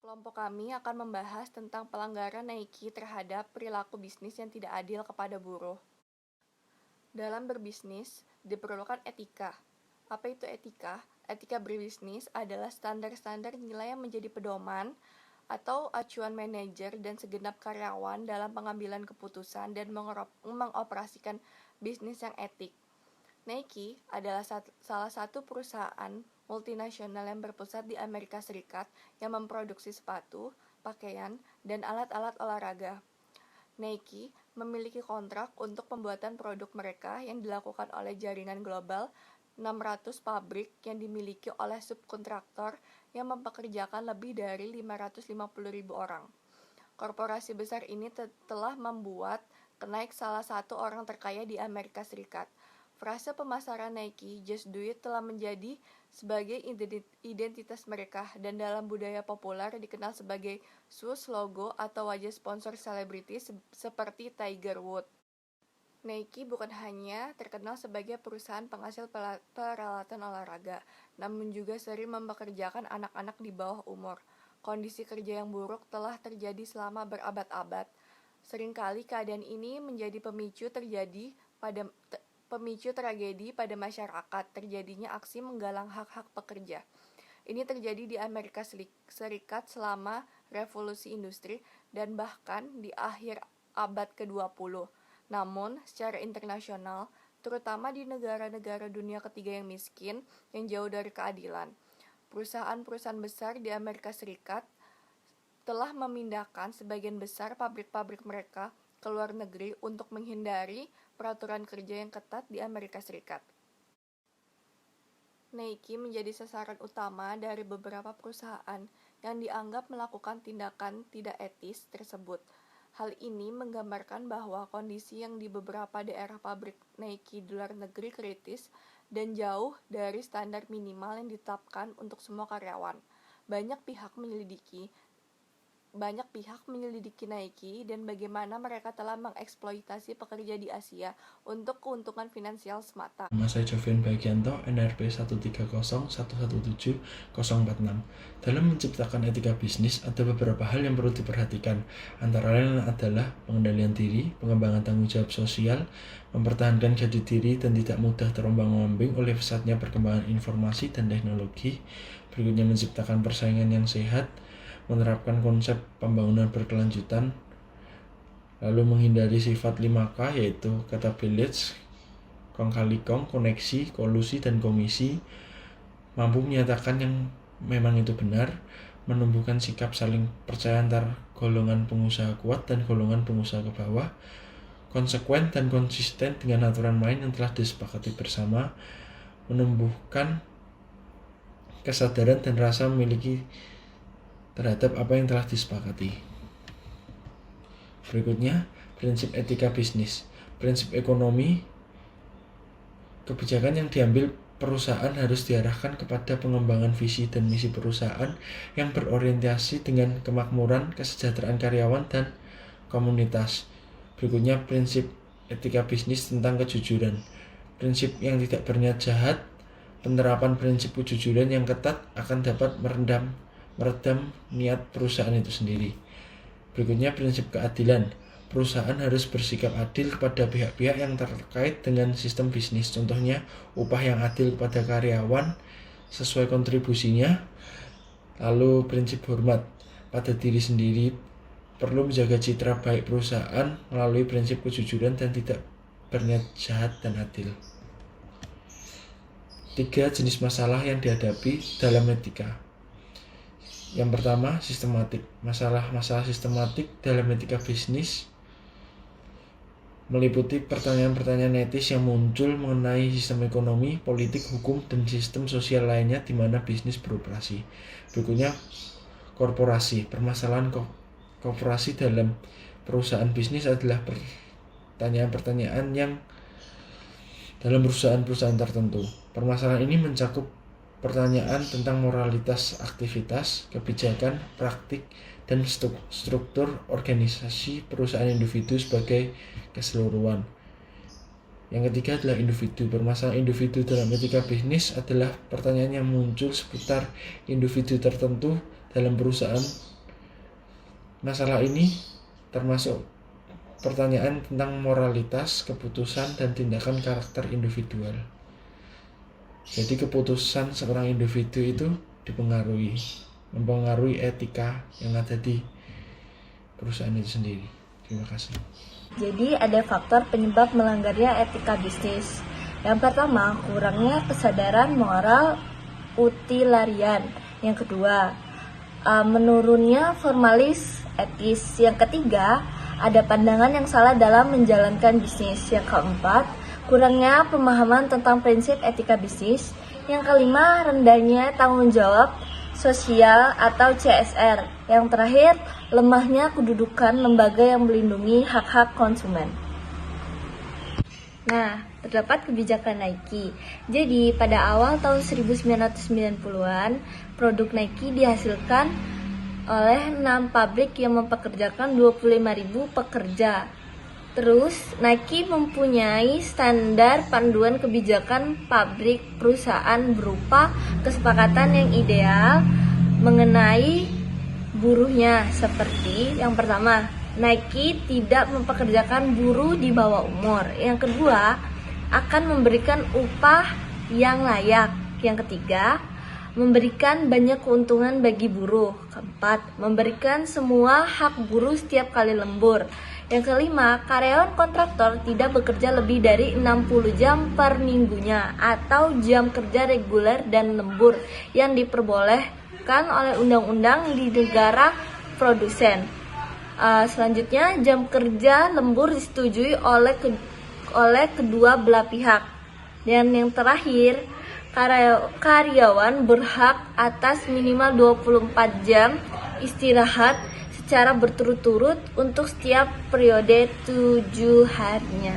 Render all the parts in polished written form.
Kelompok kami akan membahas tentang pelanggaran Nike terhadap perilaku bisnis yang tidak adil kepada buruh. Dalam berbisnis, diperlukan etika. Apa itu etika? Etika berbisnis adalah standar-standar nilai yang menjadi pedoman atau acuan manajer dan segenap karyawan dalam pengambilan keputusan dan mengoperasikan bisnis yang etik. Nike adalah salah satu perusahaan multinasional yang berpusat di Amerika Serikat yang memproduksi sepatu, pakaian, dan alat-alat olahraga. Nike memiliki kontrak untuk pembuatan produk mereka yang dilakukan oleh jaringan global 600 pabrik yang dimiliki oleh subkontraktor yang mempekerjakan lebih dari 550.000 orang. Korporasi besar ini telah membuat Nike salah satu orang terkaya di Amerika Serikat. Frase pemasaran Nike, "Just Do It," telah menjadi sebagai identitas mereka dan dalam budaya populer dikenal sebagai swoosh logo atau wajah sponsor selebriti seperti Tiger Woods. Nike bukan hanya terkenal sebagai perusahaan penghasil peralatan olahraga, namun juga sering mempekerjakan anak-anak di bawah umur. Kondisi kerja yang buruk telah terjadi selama berabad-abad. Seringkali keadaan ini menjadi pemicu tragedi pada masyarakat, terjadinya aksi menggalang hak-hak pekerja. Ini terjadi di Amerika Serikat selama revolusi industri dan bahkan di akhir abad ke-20. Namun, secara internasional, terutama di negara-negara dunia ketiga yang miskin, yang jauh dari keadilan, perusahaan-perusahaan besar di Amerika Serikat telah memindahkan sebagian besar pabrik-pabrik mereka ke luar negeri untuk menghindari peraturan kerja yang ketat di Amerika Serikat. Nike menjadi sasaran utama dari beberapa perusahaan yang dianggap melakukan tindakan tidak etis tersebut. Hal ini menggambarkan bahwa kondisi yang di beberapa daerah pabrik Nike di luar negeri kritis dan jauh dari standar minimal yang ditetapkan untuk semua karyawan. Banyak pihak menyelidiki Nike dan bagaimana mereka telah mengeksploitasi pekerja di Asia untuk keuntungan finansial semata. Nama saya Jovian Bagianto, NRP 130117046. Dalam menciptakan etika bisnis, ada beberapa hal yang perlu diperhatikan. Antara lain adalah pengendalian diri, pengembangan tanggung jawab sosial, mempertahankan jati diri dan tidak mudah terombang-ambing oleh pesatnya perkembangan informasi dan teknologi. Berikutnya menciptakan persaingan yang sehat, menerapkan konsep pembangunan berkelanjutan, lalu menghindari sifat 5K yaitu capabilities, kong kali kong, koneksi, kolusi, dan komisi, mampu menyatakan yang memang itu benar, menumbuhkan sikap saling percaya antar golongan pengusaha kuat dan golongan pengusaha ke bawah, konsekuen dan konsisten dengan aturan main yang telah disepakati bersama, menumbuhkan kesadaran dan rasa memiliki terhadap apa yang telah disepakati. Berikutnya, prinsip etika bisnis. Prinsip ekonomi, kebijakan yang diambil perusahaan harus diarahkan kepada pengembangan visi dan misi perusahaan yang berorientasi dengan kemakmuran, kesejahteraan karyawan, dan komunitas. Berikutnya, prinsip etika bisnis tentang kejujuran. Prinsip yang tidak berniat jahat, penerapan prinsip kejujuran yang ketat akan dapat meredam niat perusahaan itu sendiri. Berikutnya, prinsip keadilan. Perusahaan harus bersikap adil kepada pihak-pihak yang terkait dengan sistem bisnis. Contohnya, upah yang adil kepada karyawan sesuai kontribusinya. Lalu, prinsip hormat pada diri sendiri. Perlu menjaga citra baik perusahaan melalui prinsip kejujuran dan tidak berniat jahat dan adil. 3 jenis masalah yang dihadapi dalam etika. Yang pertama, sistematik. Masalah-masalah sistematik dalam etika bisnis meliputi pertanyaan-pertanyaan etis yang muncul mengenai sistem ekonomi, politik, hukum, dan sistem sosial lainnya di mana bisnis beroperasi. Berikutnya, korporasi. Permasalahan korporasi dalam perusahaan bisnis adalah pertanyaan-pertanyaan yang dalam perusahaan-perusahaan tertentu. Permasalahan ini mencakup pertanyaan tentang moralitas aktivitas, kebijakan, praktik, dan struktur organisasi perusahaan individu sebagai keseluruhan. Yang ketiga adalah individu. Permasalahan individu dalam etika bisnis adalah pertanyaan yang muncul seputar individu tertentu dalam perusahaan Masalah ini termasuk pertanyaan tentang moralitas, keputusan, dan tindakan karakter individual. Jadi keputusan seorang individu itu mempengaruhi etika yang ada di perusahaan itu sendiri. Terima kasih. Jadi ada faktor penyebab melanggarnya etika bisnis. Yang pertama, kurangnya kesadaran moral utilitarian. Yang kedua, menurunnya formalis etis. Yang ketiga, ada pandangan yang salah dalam menjalankan bisnis. Yang keempat, kurangnya pemahaman tentang prinsip etika bisnis. Yang kelima, rendahnya tanggung jawab sosial atau CSR. Yang terakhir, lemahnya kedudukan lembaga yang melindungi hak-hak konsumen. Nah, terdapat kebijakan Nike. Jadi, pada awal tahun 1990-an, produk Nike dihasilkan oleh 6 pabrik yang mempekerjakan 25.000 pekerja. Terus, Nike mempunyai standar panduan kebijakan pabrik perusahaan berupa kesepakatan yang ideal mengenai buruhnya, seperti yang pertama, Nike tidak mempekerjakan buruh di bawah umur. Yang kedua, akan memberikan upah yang layak. Yang ketiga, memberikan banyak keuntungan bagi buruh. Keempat, memberikan semua hak buruh setiap kali lembur. Yang kelima, karyawan kontraktor tidak bekerja lebih dari 60 jam per minggunya atau jam kerja reguler dan lembur yang diperbolehkan oleh undang-undang di negara produsen. Selanjutnya, jam kerja lembur disetujui oleh kedua belah pihak. Dan yang terakhir, karyawan berhak atas minimal 24 jam istirahat secara berturut-turut untuk setiap periode 7 harinya.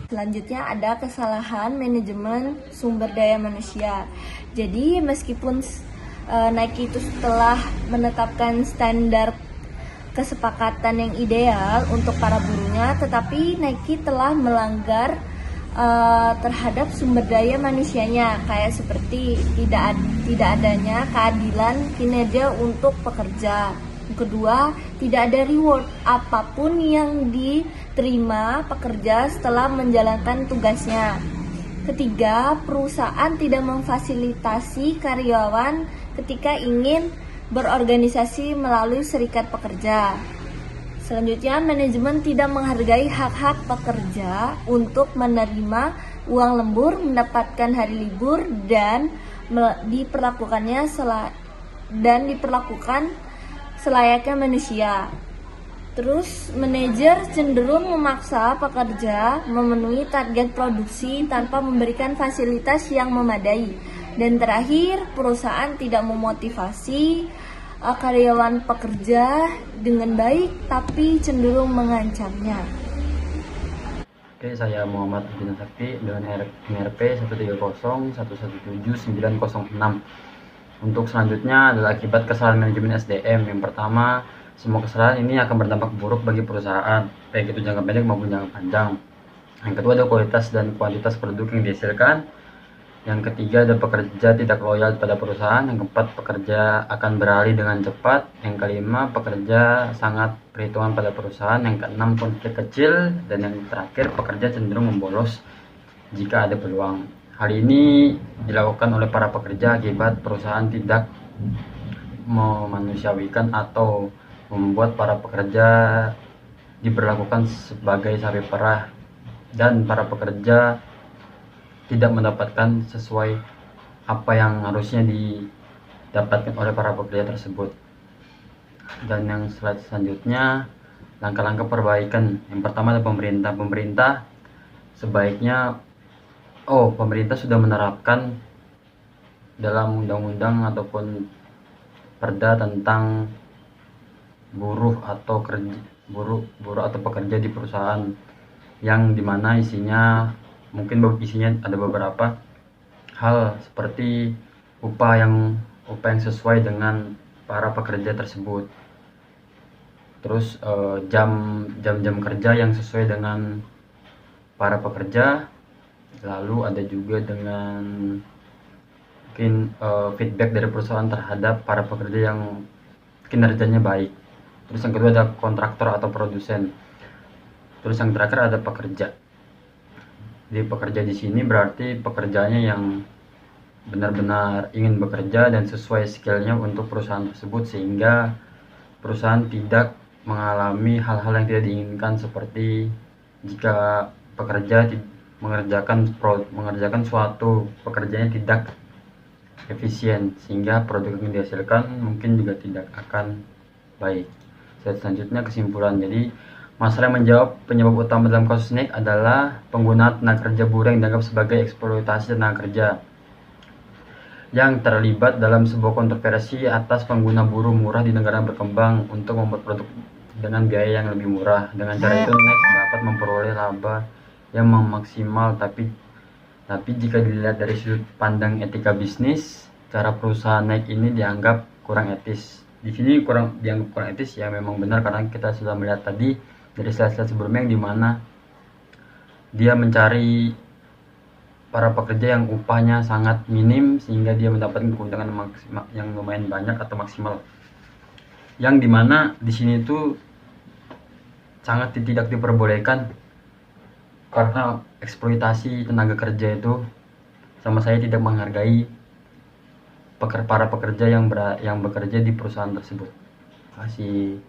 Selanjutnya ada kesalahan manajemen sumber daya manusia. Jadi meskipun Nike itu setelah menetapkan standar kesepakatan yang ideal untuk para buruhnya, tetapi Nike telah melanggar terhadap sumber daya manusianya, kayak seperti tidak adanya keadilan kinerja untuk pekerja. Yang kedua, tidak ada reward apapun yang diterima pekerja setelah menjalankan tugasnya. Ketiga, perusahaan tidak memfasilitasi karyawan ketika ingin berorganisasi melalui serikat pekerja. Selanjutnya, manajemen tidak menghargai hak-hak pekerja untuk menerima uang lembur, mendapatkan hari libur, dan diperlakukan selayaknya manusia. Terus, manajer cenderung memaksa pekerja memenuhi target produksi tanpa memberikan fasilitas yang memadai. Dan terakhir, perusahaan tidak memotivasi karyawan pekerja dengan baik, tapi cenderung mengancamnya. Oke, saya Muhammad Bin Sakti dengan NRP 130117906. Untuk selanjutnya adalah akibat kesalahan manajemen SDM. Yang pertama, semua kesalahan ini akan berdampak buruk bagi perusahaan, baik itu jangka pendek maupun jangka panjang. Yang kedua ada kualitas dan kuantitas produk yang dihasilkan. Yang ketiga ada pekerja tidak loyal pada perusahaan. Yang keempat, pekerja akan beralih dengan cepat. Yang kelima, pekerja sangat perhitungan pada perusahaan. Yang keenam, konflik kecil. Dan yang terakhir, pekerja cenderung membolos jika ada peluang. Hal ini dilakukan oleh para pekerja akibat perusahaan tidak memanusiawikan atau membuat para pekerja diperlakukan sebagai sapi perah, dan para pekerja tidak mendapatkan sesuai apa yang harusnya didapatkan oleh para pekerja tersebut. Dan yang selanjutnya, langkah-langkah perbaikan. Yang pertama adalah pemerintah sebaiknya pemerintah sudah menerapkan dalam undang-undang ataupun perda tentang buruh atau pekerja di perusahaan, yang dimana isinya ada beberapa hal seperti upah yang sesuai dengan para pekerja tersebut. Terus jam kerja yang sesuai dengan para pekerja. Lalu ada juga dengan feedback dari perusahaan terhadap para pekerja yang kinerjanya baik. Terus yang kedua ada kontraktor atau produsen. Terus yang terakhir ada pekerja. Jadi pekerja di sini berarti pekerjanya yang benar-benar ingin bekerja dan sesuai skillnya untuk perusahaan tersebut, sehingga perusahaan tidak mengalami hal-hal yang tidak diinginkan, seperti jika pekerja mengerjakan suatu pekerjaannya tidak efisien, sehingga produk yang dihasilkan mungkin juga tidak akan baik. Selanjutnya kesimpulan. Jadi masalah yang menjawab penyebab utama dalam kasus Nike adalah penggunaan tenaga kerja buruh yang dianggap sebagai eksploitasi tenaga kerja yang terlibat dalam sebuah kontroversi atas pengguna buruh murah di negara berkembang untuk membuat produk dengan biaya yang lebih murah. Dengan cara itu Nike dapat memperoleh laba yang maksimal, tapi jika dilihat dari sudut pandang etika bisnis, cara perusahaan Nike ini dianggap kurang etis. Di sini dianggap kurang etis ya, memang benar, karena kita sudah melihat tadi dari slide-slide sebelumnya yang dimana dia mencari para pekerja yang upahnya sangat minim sehingga dia mendapatkan keuntungan yang lumayan banyak atau maksimal. Yang dimana di sini itu sangat tidak diperbolehkan, karena eksploitasi tenaga kerja itu sama saya tidak menghargai para pekerja yang bekerja di perusahaan tersebut. Terima kasih.